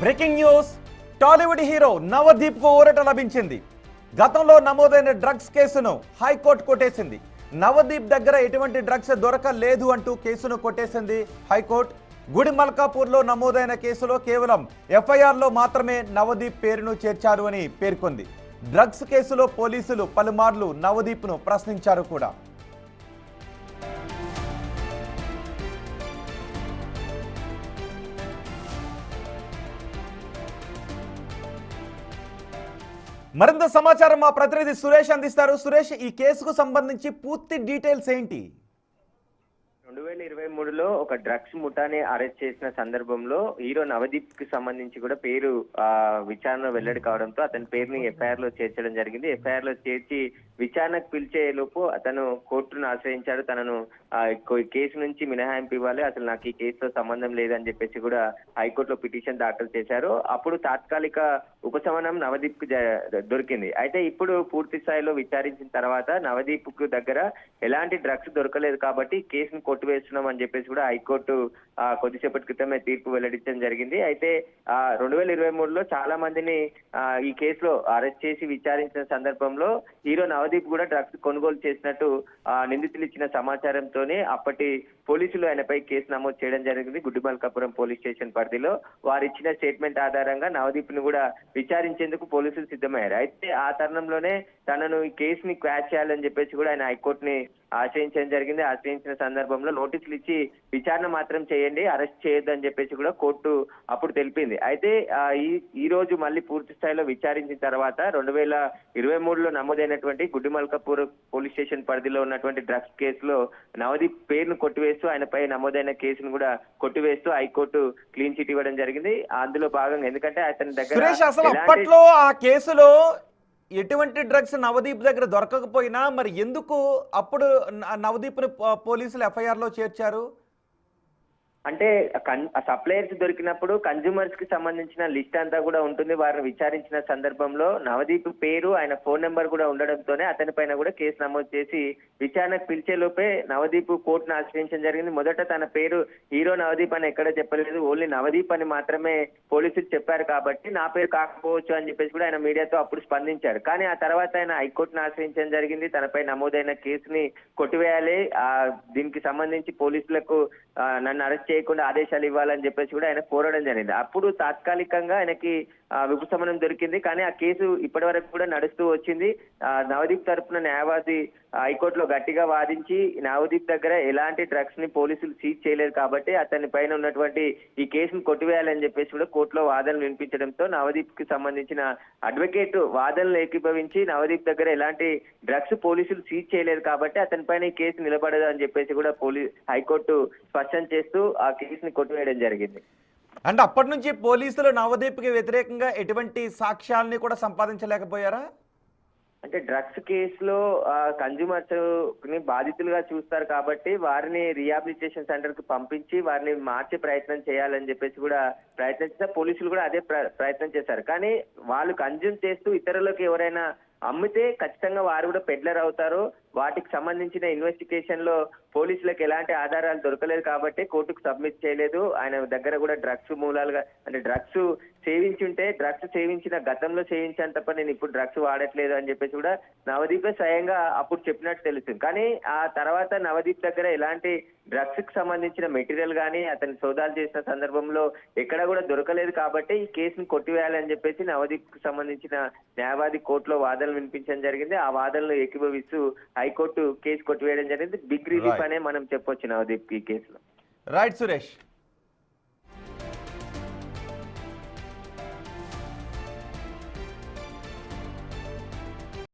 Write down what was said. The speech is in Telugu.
Breaking news. Tollywood hero Navdeep కు ఊరట లభించింది. గతంలో నమోదైన డ్రగ్స్ కేసును హైకోర్టు కొట్టేసింది. నవదీప్ దగ్గర ఎటువంటి డ్రగ్స్ దొరకలేదు అంటూ కేసును కొట్టేసింది హైకోర్టు. గుడిమల్కాపూర్లో నమోదైన కేసులో కేవలం ఎఫ్ఐఆర్లో మాత్రమే నవదీప్ పేరును చేర్చారు అని పేర్కొంది. డ్రగ్స్ కేసులో పోలీసులు పలుమార్లు నవదీప్ను ప్రశ్నించారు కూడా. మరింత సమాచారం మా ప్రతినిధి సురేష్ అందిస్తారు. సురేష్, ఈ కేసుకు సంబంధించి పూర్తి డీటెయిల్స్ ఏంటి? 2023లో ఒక డ్రగ్స్ ముఠాని అరెస్ట్ చేసిన సందర్భంలో హీరో నవదీప్ కి సంబంధించి కూడా పేరు విచారణ వెల్లడి కావడంతో అతని పేరుని ఎఫ్ఐఆర్ లో చేర్చడం జరిగింది. ఎఫ్ఐఆర్ లో చేర్చి విచారణకు పిలిచే లోపు అతను కోర్టును ఆశ్రయించాడు. తనను కేసు నుంచి మినహాయింపు ఇవ్వాలి, అసలు నాకు ఈ కేసుతో సంబంధం లేదని చెప్పేసి కూడా హైకోర్టులో పిటిషన్ దాఖలు చేశారు. అప్పుడు తాత్కాలిక ఉపశమనం నవదీప్ కు దొరికింది. అయితే ఇప్పుడు పూర్తి స్థాయిలో విచారించిన తర్వాత నవదీప్ కు దగ్గర ఎలాంటి డ్రగ్స్ దొరకలేదు కాబట్టి కేసును కొట్టివేస్తున్నాం అని చెప్పేసి కూడా హైకోర్టు కొద్దిసేపటి క్రితమే తీర్పు వెల్లడించడం జరిగింది. అయితే 2023లో చాలా మందిని ఈ కేసులో అరెస్ట్ చేసి విచారించిన సందర్భంలో హీరో నవదీప్ కూడా డ్రగ్స్ కొనుగోలు చేసినట్టు నిందితులు ఇచ్చిన సమాచారంతోనే అప్పటి పోలీసులు ఆయనపై కేసు నమోదు చేయడం జరిగింది. గుడిమల్కాపురం పోలీస్ స్టేషన్ పరిధిలో వారు ఇచ్చిన స్టేట్మెంట్ ఆధారంగా నవదీప్ ను కూడా విచారించేందుకు పోలీసులు సిద్ధమయ్యారు. అయితే ఆ తరుణంలోనే తనను ఈ కేసుని క్వాష్ చేయాలని చెప్పేసి కూడా ఆయన హైకోర్టుని ఆశ్రయించడం జరిగింది. ఆశ్రయించిన సందర్భంలో నోటీసులు ఇచ్చి విచారణ మాత్రం చేయండి, అరెస్ట్ చేయొద్దు అని చెప్పేసి కూడా కోర్టు అప్పుడు తెలిపింది. అయితే ఈ రోజు మళ్ళీ పూర్తి స్థాయిలో విచారించిన తర్వాత 2023లో నమోదైనటువంటి గుడిమల్కాపూర్ పోలీస్ స్టేషన్ పరిధిలో ఉన్నటువంటి డ్రగ్స్ కేసులో నవదీప్ పేరును కొట్టివేస్తూ ఆయనపై నమోదైన కేసును కూడా కొట్టివేస్తూ హైకోర్టు క్లీన్ చిట్ ఇవ్వడం జరిగింది. అందులో భాగంగా ఎందుకంటే అతని దగ్గర అసలు అప్పట్లో ఆ కేసులో ఎటువంటి డ్రగ్స్ నవదీప్ దగ్గర దొరకకపోయినా మరి ఎందుకు అప్పుడు నవదీప్ను పోలీసులు ఎఫ్ఐఆర్ లో చేర్చారు? అంటే సప్లయర్స్ దొరికినప్పుడు కన్జ్యూమర్స్ కి సంబంధించిన లిస్ట్ అంతా కూడా ఉంటుంది. వారిని విచారించిన సందర్భంలో నవదీప్ పేరు, ఆయన ఫోన్ నెంబర్ కూడా ఉండడంతోనే అతని పైన కూడా కేసు నమోదు చేసి విచారణకు పిలిచే లోపే నవదీప్ కోర్టును ఆశ్రయించడం జరిగింది. మొదట తన పేరు హీరో నవదీప్ అని ఎక్కడ చెప్పలేదు, ఓన్లీ నవదీప్ అని మాత్రమే పోలీసులు చెప్పారు కాబట్టి నా పేరు కాకపోవచ్చు అని చెప్పేసి కూడా ఆయన మీడియాతో అప్పుడు స్పందించారు. కానీ ఆ తర్వాత ఆయన హైకోర్టును ఆశ్రయించడం జరిగింది. తనపై నమోదైన కేసుని కొట్టివేయాలి, దీనికి సంబంధించి పోలీసులకు నన్ను అరెస్ట్ చేయకుండా ఆదేశాలు ఇవ్వాలని చెప్పేసి కూడా ఆయన కోరడం జరిగింది. అప్పుడు తాత్కాలికంగా ఆయనకి ఉపశమనం దొరికింది. కానీ ఆ కేసు ఇప్పటి వరకు కూడా నడుస్తూ వచ్చింది. నవదీప్ తరపున న్యాయవాది హైకోర్టులో గట్టిగా వాదించి నవదీప్ దగ్గర ఎలాంటి డ్రగ్స్ ని పోలీసులు సీజ్ చేయలేదు కాబట్టి అతని పైన ఉన్నటువంటి ఈ కేసును కొట్టివేయాలని చెప్పేసి కూడా కోర్టులో వాదనలు వినిపించడంతో నవదీప్ కి సంబంధించిన అడ్వకేట్ వాదనలు ఏకీభవించి నవదీప్ దగ్గర ఎలాంటి డ్రగ్స్ పోలీసులు సీజ్ చేయలేదు కాబట్టి అతని పైన ఈ కేసు నిలబడదు అని చెప్పేసి కూడా హైకోర్టు స్పష్టం చేస్తూ ఆ కేసుని కొట్టివేయడం జరిగింది. అంటే అప్పటి నుంచి పోలీసులు నవదీప్కి వ్యతిరేకంగా ఎటువంటి సాక్ష్యాలని కూడా సంపాదించలేకపోయారా? అంటే డ్రగ్స్ కేసులో కన్జ్యూమర్స్ ని బాధితులుగా చూస్తారు కాబట్టి వారిని రీహాబిలిటేషన్ సెంటర్ కి పంపించి వారిని మార్చే ప్రయత్నం చేయాలని చెప్పేసి కూడా ప్రయత్నించిన పోలీసులు కూడా అదే ప్రయత్నం చేశారు. కానీ వాళ్ళు కన్జ్యూమ్ చేస్తూ ఇతరులకు ఎవరైనా అమ్మితే ఖచ్చితంగా వారు కూడా పెడ్లర్ అవుతారు. వాటికి సంబంధించిన ఇన్వెస్టిగేషన్ లో పోలీసులకు ఎలాంటి ఆధారాలు దొరకలేదు కాబట్టి కోర్టుకు సబ్మిట్ చేయలేదు. ఆయన దగ్గర కూడా డ్రగ్స్ మూలాలుగా అంటే డ్రగ్స్ సేవించుంటే డ్రగ్స్ సేవించిన గతంలో సేవించాను తప్ప నేను ఇప్పుడు డ్రగ్స్ వాడట్లేదు అని చెప్పేసి కూడా నవదీప్ స్వయంగా అప్పుడు చెప్పినట్టు తెలుస్తుంది. కానీ ఆ తర్వాత నవదీప్ దగ్గర ఎలాంటి డ్రగ్స్ కి సంబంధించిన మెటీరియల్ కానీ అతని సోదాలు చేసిన సందర్భంలో ఎక్కడ కూడా దొరకలేదు కాబట్టి ఈ కేసును కొట్టివేయాలని చెప్పేసి నవదీప్ కు సంబంధించిన న్యాయవాది కోర్టులో వాదనలు వినిపించడం జరిగింది. ఆ వాదనలు ఏకీభవిస్తూ హైకోర్టు కేసు కొట్టివేయడం జరిగింది. బిగ్ రిలీఫ్ అనే మనం చెప్పొచ్చు నవదీప్ ఈ కేసులో. రైట్ సురేష్.